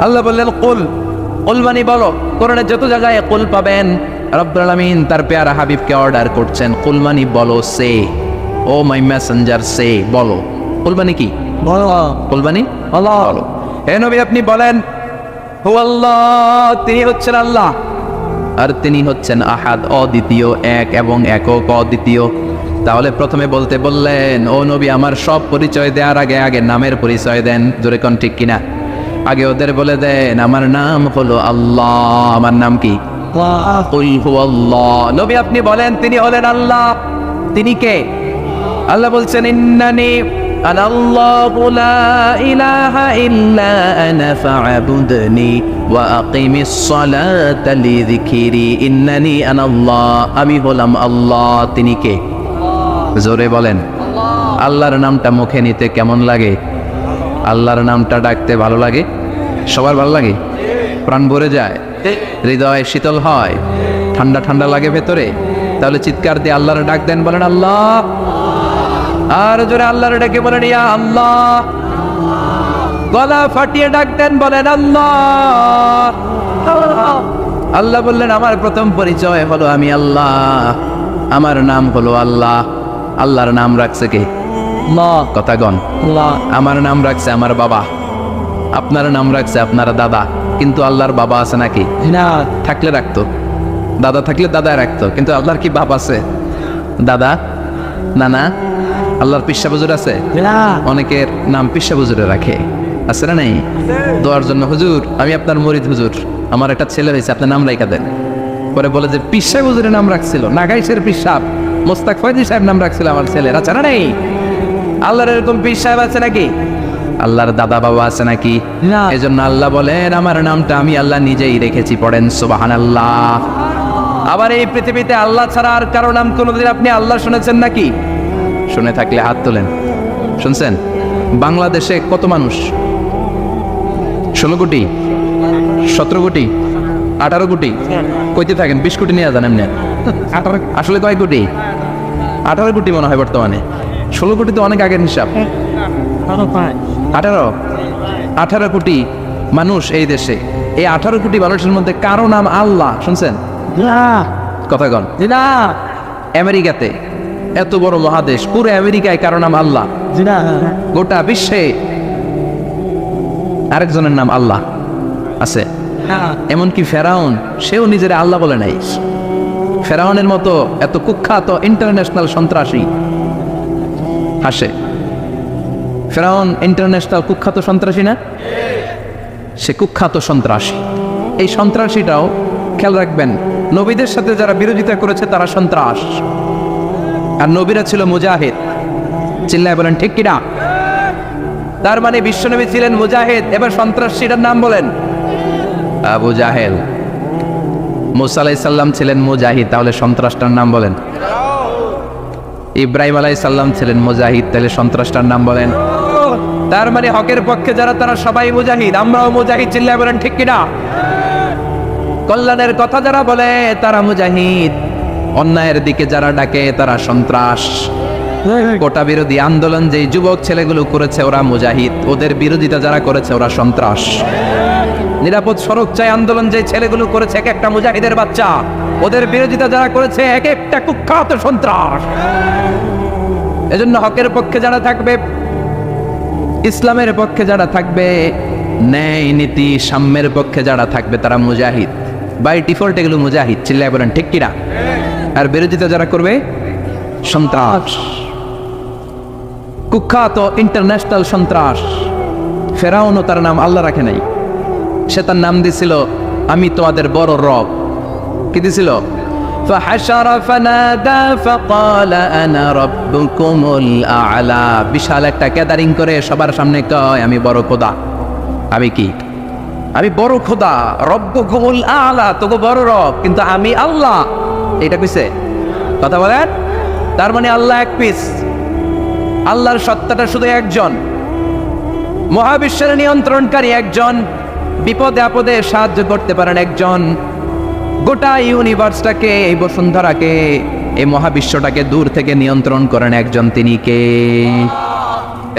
আল্লাহ বললেন কুল মানে বলো। কোরআনে যত জায়গায় কুল পাবেন রব্বুল আলামিন তার পেয়ারা হাবিবকে অর্ডার করছেন কুল মানে বলো, সে ও মাই মেসেঞ্জার সে বলো। কুল মানে কি? বলো। কুল মানে বলো। হে নবী আপনি বলেন হু আল্লাহ, তিনি হচ্ছেন আল্লাহ, আর তিনি হচ্ছেন আহাদ, অদ্বিতীয়, এক এবং একক, অদ্বিতীয়। তাহলে প্রথমে বলতে বললেন ও নবী আমার সব পরিচয় দেওয়ার আগে নামের পরিচয় দেন। জোরে কোন ঠিক কিনা? আগে ওদের বলে দেন আমার নাম হলো আল্লাহ। আমার নাম কি? কুল হুয়াল্লাহ। নবী আপনি বলেন তিনি হলেন আল্লাহ। তিনি কে? আল্লাহ বলছেন ইন্নানি আনাল্লাহু লা ইলাহা ইল্লা আনা ফা'বুদনি ওয়া আকিমিস সালাতা লিযিকরি। ইন্নানি আনাল্লাহ, আমি হলাম আল্লাহ। তিনি কে? জোরে বলেন। আল্লাহর নামটা মুখে নিতে কেমন লাগে? আল্লাহর নামটা ডাকতে ভালো লাগে? সবার ভালো লাগে? প্রাণ ভরে যায়, হৃদয় শীতল হয়, ঠান্ডা ঠান্ডা লাগে ভেতরে। তাহলে চিৎকার দিয়ে আল্লাহর ডাক দেন, বলেন আল্লাহ। আর জোরে আল্লাহর ডাকে বলেন ইয়া আল্লাহ। গলা ফাটিয়ে ডাক দেন, বলেন আল্লাহ। আল্লাহ বললেন আমার প্রথম পরিচয় হলো আমি আল্লাহ, আমার নাম হলো আল্লাহ। আল্লাহর নাম রাখছে কে? কথা গণ। আমার নাম রাখছে আমার বাবা, আপনার নাম রাখছে আপনার দাদা। কিন্তু আল্লাহর বাবা আছে নাকি? না। থাকলে রাখতো, দাদা থাকলে দাদা রাখতো। কিন্তু আল্লাহর কি বাপ আছে? দাদা, নানা? আল্লাহর পিসা হুজুর আছে? অনেকের নাম পিসা হুজুরে রাখে, আছে না নাই? দোয়ার জন্য হুজুর আমি আপনার মুরিদ হুজুর, আমার একটা ছেলে হয়েছে, আপনার নাম রাখা দেন। পরে বলে যে পিসা হুজুরের নাম রাখছিল, নাগাইশের পিসাব মোস্তাক ফয়জি সাহেব নাম রাখছিল আমার ছেলের, আছে না নেই? আল্লাহর এরকম পীর সাহেব আছে নাকি? আল্লাহর দাদা বাবা আছে নাকি? না। এজন্য আল্লাহ বলেন আমার নামটা আমি আল্লাহ নিজেই রেখেছি। পড়েন সুবহানাল্লাহ। আবার এই পৃথিবীতে আল্লাহ ছাড়া আর কারো নাম কোনোদিন আপনি আল্লাহ শুনেছেন নাকি? শুনে থাকলে হাত তোলেন। শুনছেন? বাংলাদেশে কত মানুষ? 16 কোটি, 17 কোটি, 18 কোটি? কইতে থাকেন 20 কোটি নিয়ে যান এমনি। আসলে কয় কোটি? 18 কোটি মনে হয় বর্তমানে। 16 কোটি তো অনেক আগের হিসাব। 18 কোটি মানুষ এই দেশে। এই 18 কোটি মানুষের মধ্যে কারো নাম আল্লাহ শুনছেন? কথা কন। আমেরিকাতে, এত বড় মহাদেশ, পুরো আমেরিকায় কারো নাম আল্লাহ? গোটা বিশ্বে আরেকজনের নাম আল্লাহ আছে? এমনকি ফেরাউন, সেও নিজের আল্লাহ বলে নাই। ফেরাউনের মতো এত কুখ্যাত ইন্টারন্যাশনাল সন্ত্রাসী আসে। ফেরাউন ইন্টারন্যাশনাল কুখ্যাত সন্ত্রাসী না? সে কুখ্যাত সন্ত্রাসী। এই সন্ত্রাসীটাও খেয়াল রাখবেন, নবীদের সাথে যারা বিরোধিতা করেছে তারা সন্ত্রাস, আর নবীরা ছিল মুজাহিদ। চিল্লায় বলেন ঠিক কিনা? তার মানে বিশ্বনবী ছিলেন মুজাহিদ। এবার সন্ত্রাসীটার নাম বলেন আবু জাহেল। মুসা আলাইহিস সালাম ছিলেন মুজাহিদ, তাহলে সন্ত্রাসটার নাম বলেন। ইব্রাহিম আলাইহিস সালাম ছিলেন মুজাহিদ, তাহলে সন্ত্রাসটার নাম বলেন। তার মানে হকের পক্ষে যারা তারা সবাই মুজাহিদ, আমরাও মুজাহিদ। চিল্লায় বলেন ঠিক কিনা? কল্যাণের কথা যারা বলে তারা মুজাহিদ, অন্যায়ের দিকে যারা ডাকে তারা সন্ত্রাস। কোটা বিরোধী আন্দোলন যেই যুবক ছেলেগুলো করেছে ওরা মুজাহিদ, ওদের বিরোধিতা যারা করেছে ওরা সন্ত্রাস। নিরাপদ সড়ক চাই আন্দোলন যে ছেলেগুলো করেছে এক একটা মুজাহিদের বাচ্চা, ওদের বিরোধিতা যারা করেছে এক একটা কুখ্যাত সন্ত্রাস। এজন্য হকের পক্ষে যারা থাকবে, ইসলামের পক্ষে যারা থাকবে, ন্যায় নীতি সাম্যের পক্ষে যারা থাকবে তারা মুজাহিদ। বাই ডিফল্ট এগুলো মুজাহিদ। চিল্লায় বলেন ঠিক কিনা? আর বিরোধিতা যারা করবে সন্ত্রাস, কুখ্যাত ইন্টারন্যাশনাল সন্ত্রাস। ফেরাউনও তার নাম আল্লাহ রাখে নাই, সে তার নাম দিছিল আমি তোমাদের বড় রব। কি দিছিল? فحشر فنادى فقال انا ربكم الاعلى। বিশাল একটা গ্যাদারিং করে সবার সামনে কয় আমি বড় খোদা। আমি কি? আমি বড় খোদা, রব্বুকুমুল আলা, তোকে বড় রব, কিন্তু আমি আল্লাহ। এটা কইছে, কথা বলেন। তার মানে আল্লাহ এক পিস, আল্লাহর সত্তাটা শুধু একজন, মহাবিশ্বের নিয়ন্ত্রণকারী একজন, বিপদে আপদে সাহায্য করতে পারেন একজন, গোটা ইউনিভার্সটাকে, এই বসুন্ধরাকে, এই মহাবিশ্বটাকে দূর থেকে নিয়ন্ত্রণ করেন একজন, তিনি কে?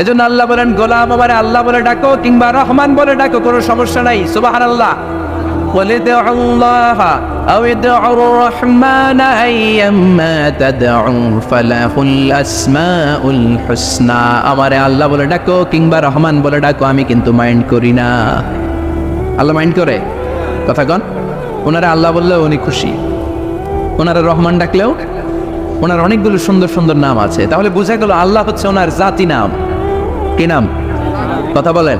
এজন্য আল্লাহ বলেন, গোলাম আমারে আল্লাহ বলে ডাকো কিংবা রহমান বলে ডাকো, কোনো সমস্যা নাই। সুবহানাল্লাহ। ওয়ালিদুল্লাহ আও ইদউর রহমান আইয়াম্মা তাদউ ফালাহুল আসমাউল হুসনা। আমারে আল্লাহ বলে ডাকো কিংবা রহমান বলে ডাকো, আমি কিন্তু মাইন্ড করি না। আল্লাহ মাইন্ড করে? কথা কন। ওনারা আল্লাহ বললেও উনি খুশি, ওনারা রহমান ডাকলেও ওনার অনেকগুলো সুন্দর সুন্দর নাম আছে। তাহলে বোঝা গেল আল্লাহ হচ্ছে ওনার জাতি নাম। কি নাম? কথা বলেন।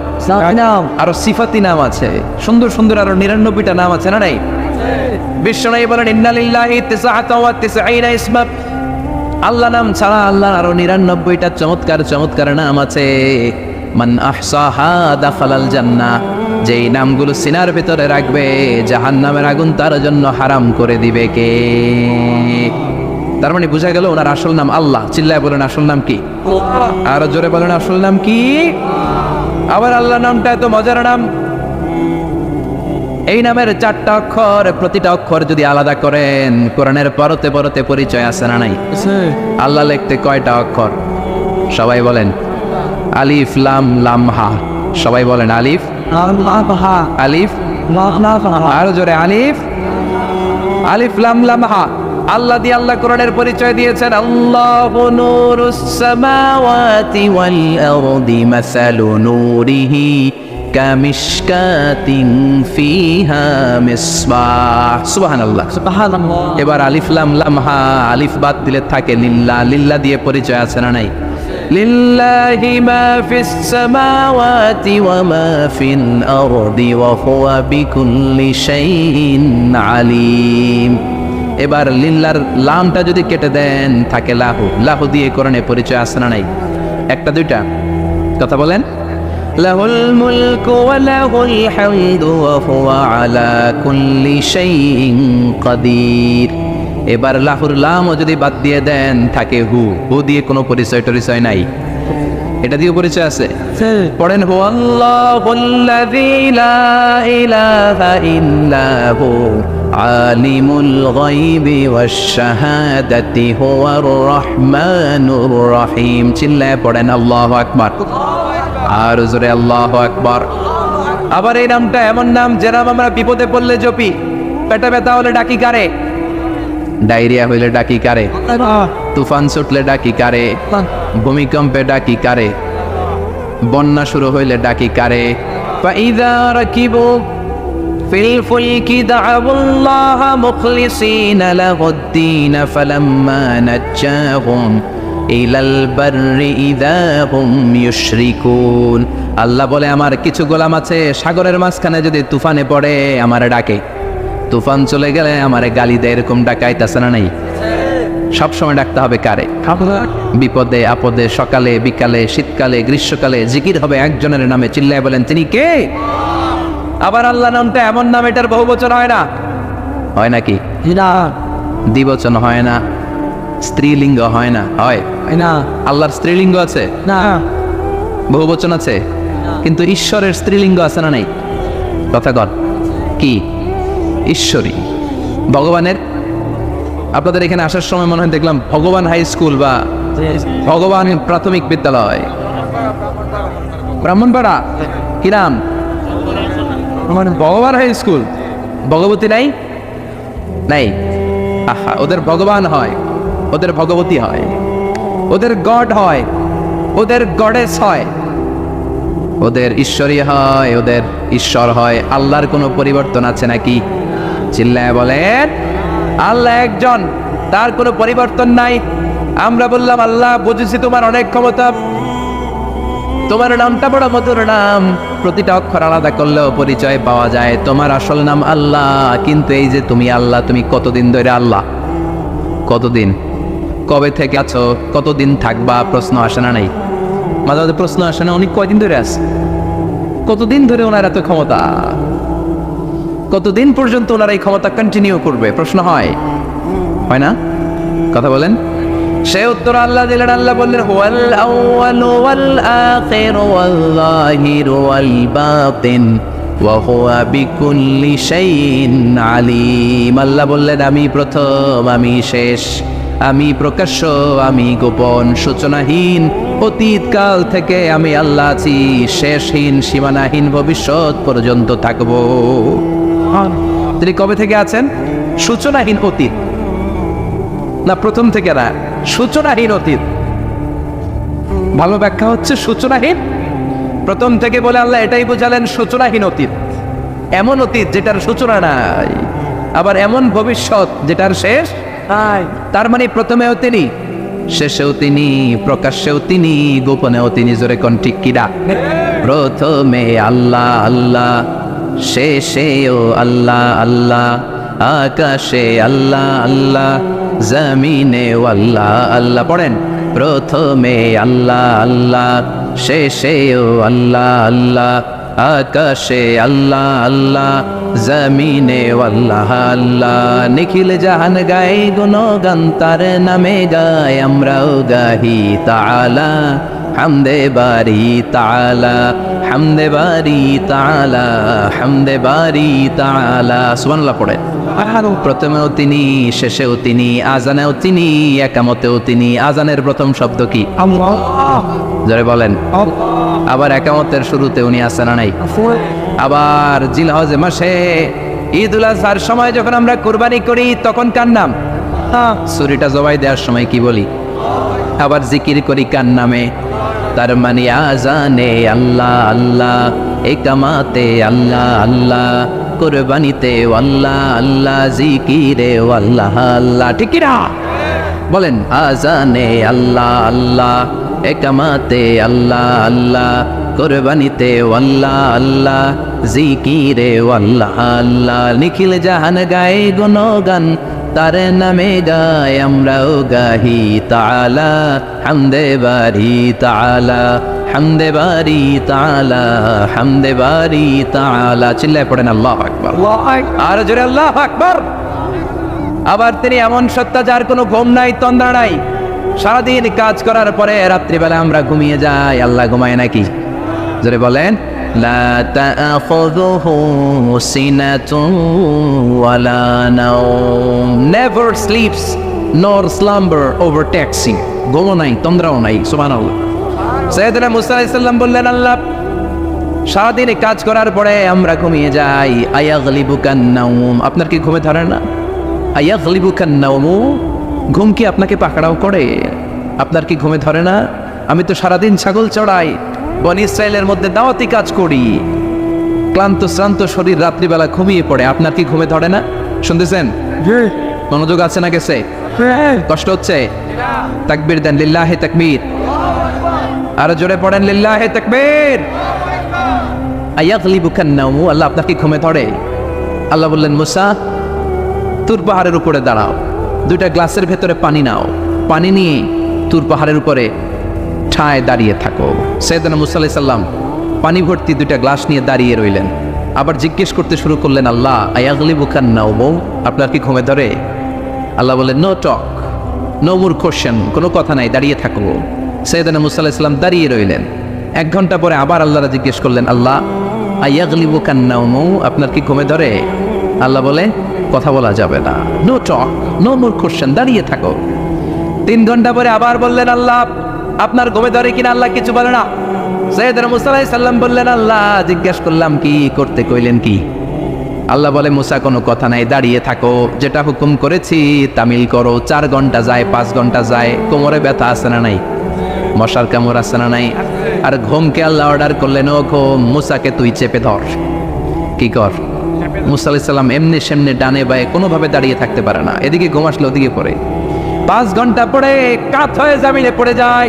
আরো সিফাতি নাম আছে, সুন্দর সুন্দর আরো 99টা নাম আছে, না নাই? বিশ্বনবী বলেন, ইন্না লিল্লাহি 99 ইসমা। আল্লাহ নাম ছাড়া আল্লাহর আরো 99টা চমৎকার চমৎকার নাম আছে। মান আহসাহা দাখালাল জান্নাহ। যেই নামগুলো সিনার ভিতরে রাখবে, জাহান্নামের আগুন তার জন্য হারাম করে দিবে কে? তার মানে বোঝা গেল ওনার আসল নাম আল্লাহ। চিল্লায় বলেন, আসল নাম কি? আরো জোরে বলেন, আসল নাম কি? আবার আল্লাহ নামটা এত মজার নাম, এই নামের 4টা অক্ষর, প্রতিটা অক্ষর যদি আলাদা করেন, কোরআনের পরতে পরতে পরিচয় আছে না নাই? আল্লাহ লিখতে কয়টা অক্ষর? সবাই বলেন। আলিফ লাম লাম হা। সবাই বলেন, আলিফ আলিফ, আরো জোরে, আলিফ আলিফ লাম লাম হা। আল্লাহ দিয়ে আল্লাহ কোরআনের পরিচয় দিয়েছেন, আল্লাহু নূরুস সামাওয়াতি ওয়াল আরদি মাসালু নূরিহি কামিশকাতিন ফিহা মিসবাহ। সুবহানাল্লাহ, সুবহানাল্লাহ। এবার আলিফ লাম লাম হা, আলিফ বাদ দিলে থাকে লিল্লাহ। লিল্লাহ দিয়ে পরিচয় আছে না নাই? লিল্লাহি মা ফিস সামাওয়াতি ওয়া মা ফিল আরদি ওয়া হুয়া বিকুল্লি শাইইন আলিম। এবার লিল্লার লামটা যদি কেটে দেন, থাকে লাহু। লাহু দিয়ে কোরআনে পরিচয় আছে না নাই? একটা দুইটা? কথা বলেন। লাহুল মুলকু ওয়া লাহুল হামদু ওয়া হুয়া আলা কুল্লি শাইইন কাদির। এবার লাহুর লামও যদি বাদ দিয়ে দেন, থাকে হু। হু দিয়ে কোনো পরিচয় টরিচয় নাই, এটা দিয়ে পরিচয় আছে। পড়েন, হু আল্লাহুল্লাযী লা ইলাহা ইল্লা হু আলিমুল গায়বি ওয়াশ শাহাদাতি হুয়ার রহমানুর রহিম। চিল্লায় পড়েন আল্লাহু আকবার। আর জোরে আল্লাহু আকবার। আবার এই নামটা এমন নাম, যে নাম আমরা বিপদে পড়লে জপি। পেটে ব্যথা হলে ডাকি কারে? ডায়রিয়া হইলে ডাকি কারে? তুফান ছুটলে ডাকি কারে? ভূমিকম্পে ডাকি কারে? বন্যা শুরু হইলে ডাকি কারে? ফাইযা রাকিবু ফিল ফুলকি দা'উল্লাহ মুখলিসিনা লাহুদ্দিন ফালাম্মা নাজ্জাহুম ইলাল বাররি ইযা হুম ইউশরিকুন। আল্লাহ বলে, আমার কিছু গোলাম আছে, সাগরের মাঝখানে যদি তুফানে পড়ে আমারে ডাকে, তুফান চলে গেলে আমারে গালি দেয়। এরকম ডাকাইতাছে না নাই? সবসময় ডাকতে হবে কারে? বিপদে আপদে, সকালে বিকালে, শীতকালে গ্রীষ্মকালে জিকির হবে একজনের নামে। চিল্লায় বলেন, তিনি কে? আবার আল্লাহ নামটা এমন নাম, এটার বহুবচন হয় না। হয় নাকি? দ্বিবচন হয় না, স্ত্রীলিঙ্গ হয় না। হয় না? আল্লাহর স্ত্রীলিঙ্গ আছে না? বহুবচন আছে, কিন্তু ঈশ্বরের স্ত্রীলিঙ্গ আছে না নাই? কথা কর, কি? ঈশ্বরী। ভগবানের, আপনাদের এখানে আসার সময় মনে হয় দেখলাম ভগবান হাই স্কুল বা ভগবান প্রাথমিক বিদ্যালয়, ব্রাহ্মণপাড়া। কি নাম? ভগবান হাই স্কুল। ভগবতী নাই? নাই। আহা, ওদের ভগবান হয়, ওদের ভগবতী হয়, ওদের গড হয়, ওদের গডেস হয়, ওদের ঈশ্বরী হয়, ওদের ঈশ্বর হয়। আল্লাহর কোনো পরিবর্তন আছে নাকি? চিল্লায় বলেন, আল্লাহ একজন, তার কোনো পরিবর্তন নাই। আমরা বললাম, আল্লাহ বুঝেছি তোমার অনেক ক্ষমতা, তোমার নামটা বড় মধুর নাম, প্রতিটা অক্ষর আলাদা করলেও পরিচয় পাওয়া যায়। তোমার আসল নাম আল্লাহ, কিন্তু এই যে তুমি আল্লাহ, তুমি কতদিন ধরে আল্লাহ? কতদিন? কবে থেকে আছো? কতদিন থাকবা? প্রশ্ন আসে না নাই? মাঝে মাঝে প্রশ্ন আসে না, উনি কয়দিন ধরে আছে? কতদিন ধরে ওনার এত ক্ষমতা? কতদিন পর্যন্ত ওনারা এই ক্ষমতা কন্টিনিউ করবে? প্রশ্ন হয় না? কথা বলেন। সে উত্তর আল্লাহ দিলেন। আল্লাহ বললেন হুয়াল আউয়ালু ওয়াল আখিরু ওয়াল যাহিরু ওয়াল বাতিন ওয়া হুয়া বিকুল্লি শাইইন আলিম। আল্লাহ বললেন আমি প্রথম, আমি শেষ, আমি প্রকাশ্য, আমি গোপন, সূচনাহীন, অতীতকাল থেকে আমি আল্লাহ আছি, শেষহীন, সীমানাহীন, ভবিষ্যৎ পর্যন্ত থাকবো। তিনি কবে থেকে আছেন? সূচনাহীন অতীত না, প্রথম থেকে না, সূচনাহীন অতীত। ভালো ব্যাখ্যা হচ্ছে সূচনাহীন। প্রথম থেকে বলে আল্লাহ এটাই বোঝালেন সূচনাহীন অতীত, এমন অতীত যেটার সূচনা নাই, আবার এমন ভবিষ্যৎ যেটার শেষ নাই। তার মানে প্রথমেও তিনি, শেষেও তিনি, প্রকাশ্যেও তিনি, গোপনেও তিনি। জোরে কোন ঠিক কিনা? প্রথমে আল্লাহ আল্লাহ, শেষেও আল্লাহ আল্লাহ, আকাশে আল্লাহ আল্লাহ, জমিনে আল্লাহ আল্লাহ। পড়েন, প্রথমে আল্লাহ আল্লাহ, শেষেও আল্লাহ আল্লাহ, আকাশে আল্লাহ আল্লাহ, জমিনে আল্লাহ আল্লাহ। নিখিল জাহান গাই গুণগান তার নামে গায়, আমরাও গাহি তাআলা হামদে বারি তাআলা, হামদে বারি তাআলা, হামদে বারি তাআলা। সুবহানাল্লাহ পড়ে। প্রথমেও তিনি, শেষেও তিনি, আজানেও তিনি, একামতেও তিনি। আজানের প্রথম শব্দ কি? আল্লাহ। জোরে বলেন। আবার একামতের শুরুতে উনি আছেন না নাই? আবার জিলহজ মাসে ঈদুল আজহার সময় যখন আমরা কুরবানি করি তখন কার নাম? ছুরিটা জবাই দেওয়ার সময় কি বলি? আবার জিকির করি কার নামে? তার মানে আজানে আল্লাহ আল্লাহ, একামাতে আল্লাহ আল্লাহ, কুরবানিতে আল্লাহ আল্লাহ, জিকিরে আল্লাহ আল্লাহ। ঠিক না? বলেন, আজানে আল্লাহ আল্লাহ, একামাতে আল্লাহ আল্লাহ, কুরবানিতে আল্লাহ আল্লাহ, জিকিরে আল্লাহ আল্লাহ। নিখিল জাহান গায় গুণগান তার নামে গায়, আমরাও গাহি তাআলা হামদে বারি তাআলা, হামদে বারি তাআলা, হামদে বারি তাআলা। চিল্লায় পড়েন আল্লাহু আকবার। আর জোরে আল্লাহু আকবার। আবার তিনি এমন সত্তা যার কোনো ঘুম নাই, তন্দ্রা নাই। সারাদিন কাজ করার পরে রাত্রিবেলা আমরা ঘুমিয়ে যাই, আল্লাহ ঘুমায় নাকি? জোরে বলেন। লা তাআখুযুহু সিনাতুন ওয়ালা নাওম, নেভার স্লিপস নর স্লাম্বার ওভারটেকস হিম। ঘুমও নাই, তন্দ্রাও নাই। সুবহানাল্লাহ। সাইয়েদনা মুসা আলাইহিস সালাম বললেন, আল্লাহ সারাদিন কাজ করার পরে আমরা ঘুমিয়ে যাই, আয়াগলিবুকান নাওম, আপনার কি ঘুমে ধরে না? আয়াগলিবুকান নাওম, ঘুম কি আপনাকে পাকড়াও করে? আপনার কি ঘুমে ধরে না? আমি তো সারাদিন ছাগল চড়াই, বনি ইসরায়েলের মধ্যে দাওয়াতি কাজ করি, ক্লান্ত শ্রান্ত শরীর রাত্রিবেলা ঘুমিয়ে পড়ে, আপনার কি ঘুমে ধরে না? শুনতেছেন? মনোযোগ আছে না গেছে? কষ্ট হচ্ছে? তাকবীর দেন, লিল্লাহি তাকবীর। আর জোরে পড়েন, লিল্লাহি তাকবীর। আয়াগলিবুকান নাওম, আল্লাহ আপনার কি ঘুমে ধরে? আল্লাহ বললেন, মুসা তুর পাহাড়ের উপরে দাঁড়াও, দুইটা গ্লাসের ভেতরে পানি নাও, পানি নিয়ে তুর পাহাড়ের উপরে ঠায় দাঁড়িয়ে থাকো। সাইয়েদনা মুসা আলাইহিস সালাম পানি ভর্তি দুইটা গ্লাস নিয়ে দাঁড়িয়ে রইলেন। আবার জিজ্ঞেস করতে শুরু করলেন, আল্লাহ আয়াগলিবুকান নাওম, আপনার কি ঘুমে ধরে? আল্লাহ বললেন, no talk, no more question, কোনো কথা নাই, দাঁড়িয়ে থাকো। সাইয়েদনা মুসা আলাইহিস সালাম দাঁড়িয়ে রইলেন। 1 ঘন্টা পরে আবার আল্লাহরা জিজ্ঞেস করলেন, আল্লাহ আয়াগলিবুকান নাওম, আপনার কি ঘুমে ধরে? আল্লাহ বলে, কথা বলা যাবে না, no talk, no more question, দাঁড়িয়ে থাকো। 3 ঘন্টা পরে আবার বললেন, আল্লাহ আপনার ঘুমে ধরে কিনা? আল্লাহ কিছু বলে না। সাইয়েদনা মুসা আলাইহিস সালাম বললেন, আল্লাহ জিজ্ঞেস করলাম কি করতে কইলেন কি? আল্লাহ বলে, মুসা কোনো কথা নাই, দাঁড়িয়ে থাকো, যেটা হুকুম করেছি তামিল করো। 4 ঘন্টা যায়, 5 ঘন্টা যায়, কোমরে ব্যথা আছে না নাই? মশার কামড় আছে না নাই? আর ঘুমকে আল্লাহ অর্ডার করলেন, ও ঘুম, মুসাকে তুই চেপে ধর। কি কর? মুসা আলাইহিস সালাম এমনি সেমনি ডানে বায়ে কোনোভাবে দাঁড়িয়ে থাকতে পারে না, এদিকে ঘুম আসলে ওদিকে পড়ে। 5 ঘন্টা পরে কাত হয়ে জমিনে পড়ে যায়,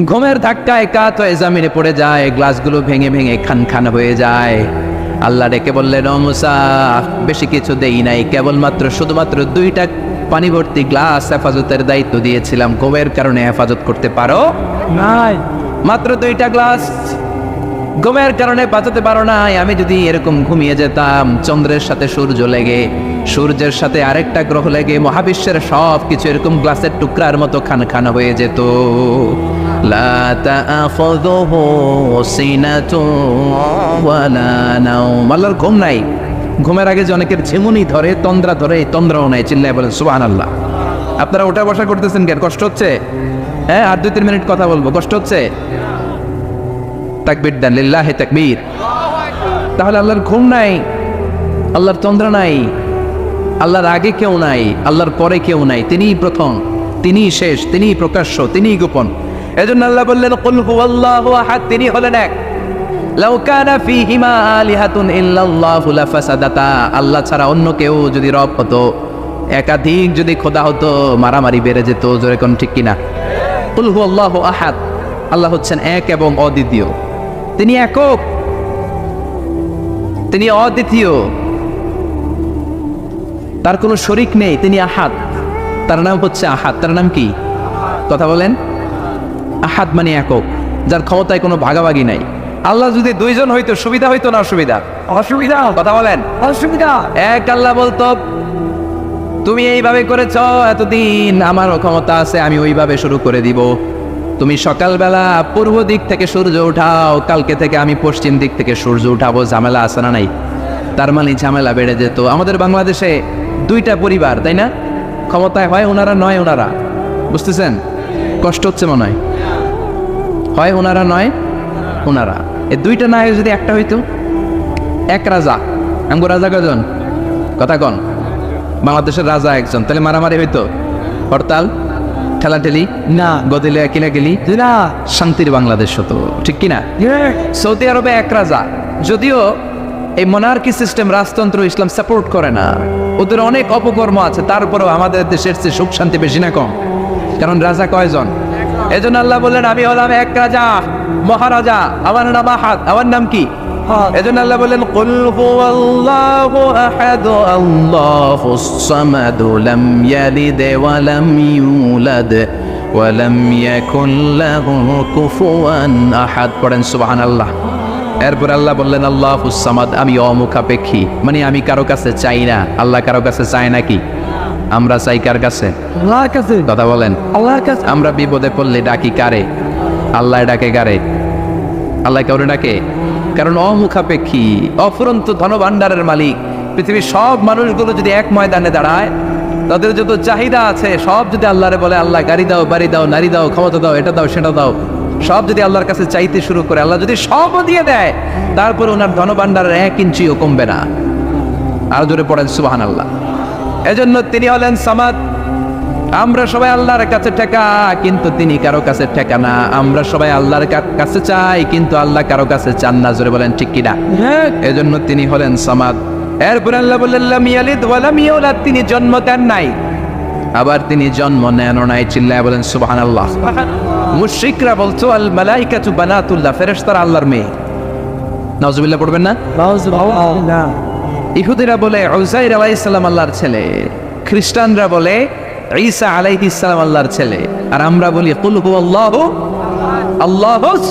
ঘুমের ধাক্কায় কাত হয়ে জমিনে পড়ে যায়, গ্লাসগুলো ভেঙে ভেঙে খান খান হয়ে যায়। আল্লাহ ডেকে বললেন, ও মুসা বেশি কিছু দেই নাই, কেবলমাত্র শুধুমাত্র 2টা পানি ভর্তি গ্লাস হেফাজতের দায়িত্ব দিয়েছিলাম, ঘুমের কারণে হেফাজত করতে পারো নাই, মাত্র 2টা গ্লাস। ঘুমের কারণে বাঁচাতে পারো না। আমি যদি এরকম ঘুমিয়ে যেতাম, চন্দ্রের সাথে সূর্য লেগে, সূর্যের সাথে আরেকটা গ্রহ লেগে মহাবিশ্বের সব কিছু এরকম গ্লাসের টুকরার মতো খানা খানা হয়ে যেত। লা তাআখুযুহু সিনাতুন ওয়ালা নাওম। আল্লাহর ঘুম নাই। ঘুমের আগে যে অনেকের ঝিমুনি ধরে, তন্দ্রা ধরে, এই তন্দ্রাও নাই। চিল্লায় বলেন সুবহানাল্লাহ। আপনারা ওঠা বসা করতেছেন কেন? কষ্ট হচ্ছে? হ্যাঁ, আর 2-3 মিনিট কথা বলবো। কষ্ট হচ্ছে? তাকবীর দেন, লিল্লাহি তাকবীর। তাহলে আল্লাহর ঘুম নাই, আল্লাহর তন্দ্রা নাই, আল্লাহর আগে কেউ নাই, আল্লাহর পরে কেউ নাই। তিনিই প্রথম, তিনিই শেষ, তিনিই প্রকাশ্য, তিনিই গোপন। এজন্য আল্লাহ বললেন কুল হুয়াল্লাহু আহাদ, তিনি হলেন এক। লাউ কানা ফীহিমা আলিহাতুন ইল্লাল্লাহু লাফাসাদাতা, আল্লাহ ছাড়া অন্য কেউ যদি রব হতো, একাধিক যদি খোদা হতো, মারামারি বেড়ে যেত। জোরে কোন ঠিক কিনা? কুল হুয়াল্লাহু আহাদ, আল্লাহ হচ্ছেন এক এবং অদ্বিতীয়। তিনি একক, তিনি অদ্বিতীয়, তার কোনো শরীক নেই। তিনি আহাদ, তার নাম হচ্ছে আহাদ। তার নাম কি? কথা বলেন। আহাদ মানে একক, যার ক্ষমতায় কোনো ভাগাভাগি নাই। আল্লাহ যদি 2 জন হইতো সুবিধা হইতো না অসুবিধা? অসুবিধা। কথা বলেন। অসুবিধা। এক আল্লাহ বলতো তুমি এইভাবে করেছ এতদিন, আমারও ক্ষমতা আছে, আমি ওইভাবে শুরু করে দিব। তুমি সকালবেলা পূর্ব দিক থেকে সূর্য উঠাও, কালকে থেকে আমি পশ্চিম দিক থেকে সূর্য উঠাবো। ঝামেলা আছে না নাই? তার মানে ঝামেলা বেড়ে যেত। আমাদের বাংলাদেশে 2টা পরিবার, তাই না? ক্ষমতায় হয় ওনারা, নয় ওনারা। বুঝতেছেন? কষ্ট হচ্ছে মনে হয়। হয় ওনারা, নয় ওনারা। এই 2টা না হয়ে যদি একটা হইতো, এক রাজা। আমগো রাজা কজন? কথা কন। বাংলাদেশের রাজা একজন, তাহলে মারামারি হইতো, হরতাল, ঠেলাঠেলি না, গদিলে কিলাকিলি না, শান্তির বাংলাদেশ হতো। ঠিক কিনা? সৌদি আরবে এক রাজা। যদিও এই মনার্কি সিস্টেম, রাজতন্ত্র, ইসলাম সাপোর্ট করে না, ওদের অনেক অপকর্ম আছে, তারপরেও আমাদের দেশের চেয়ে সুখ শান্তি বেশি না কম? কারণ রাজা কয়জন? এজন্য আল্লাহ বললেন আমি হলাম এক রাজা, মহারাজা, আমার নাম আহাদ। আমার নাম কি? এজন্য আল্লাহ বললেন কুল হুয়াল্লাহু আহাদ আল্লাহুস সামাদ লাম ইয়ালিদ ওয়া লাম ইউলাদ ওয়া লাম ইয়াকুল লাহু কুফুয়ান আহাদ। পড়েন সুবহানাল্লাহ। এরপর আল্লাহ বললেন আল্লাহুস সামাদ, আমি অমুখাপেক্ষী, মানে আমি কারো কাছে চাই না। আল্লাহ কারো কাছে চায় নাকি? আমরা চাই কার কাছে? আল্লাহর কাছে। কথা বলেন। আল্লাহর কাছে। আমরা বিপদে পড়লে ডাকি কারে? আল্লাহ ডাকে কারে? আল্লাহ কাউরে ডাকে? কারণ অমুখাপেক্ষী, অফুরন্ত ধনভাণ্ডারের মালিক। পৃথিবীর সব মানুষগুলো যদি এক ময়দানে দাঁড়ায়, তাদের যত চাহিদা আছে সব যদি আল্লাহরে বলে, আল্লাহ গাড়ি দাও, বাড়ি দাও, নারী দাও, ক্ষমতা দাও, এটা দাও, সেটা দাও, সব যদি আল্লাহর কাছে চাইতে শুরু করে, আল্লাহ যদি সবও দিয়ে দেয়, তারপরে ওনার ধনভাণ্ডারের 1 ইঞ্চিও কমবে না। আর জোরে পড়েন সুবহানাল্লাহ। এজন্য তিনি হলেন সামাদ। আমরা সবাই আল্লাহর কাছে ঠেকা, কিন্তু তিনি কারো কাছে ঠেকা না। আমরা সবাই আল্লাহর কাছে চাই, কিন্তু আল্লাহ কারো কাছে চান না। জোরে বলেন ঠিক কিনা? এজন্য তিনি হলেন সামাদ। এরপর আল্লাহ বললেন লাম ইয়ালিদ ওয়া লাম ইউলাদ, তিনি জন্ম দেন নাই, আবার তিনি জন্ম নেন নাই। চিল্লায় বলেন সুবহানাল্লাহ। মুশরিকরা বলতো আল মালাইকাতু বানাতুল্লাহ, ফেরেশতারা আল্লাহর মেয়ে। নাউজুবিল্লাহ পড়বেন না? নাউজুবিল্লাহ। ইহুদিরা বলে উযাইর আলাইহিস সালাম আল্লাহর ছেলে, খ্রিস্টানরা বলে ঈসা আলাইহিস সালাম আল্লাহর ছেলে, আর আমরা বলি কুল হুয়াল্লাহু আল্লাহুস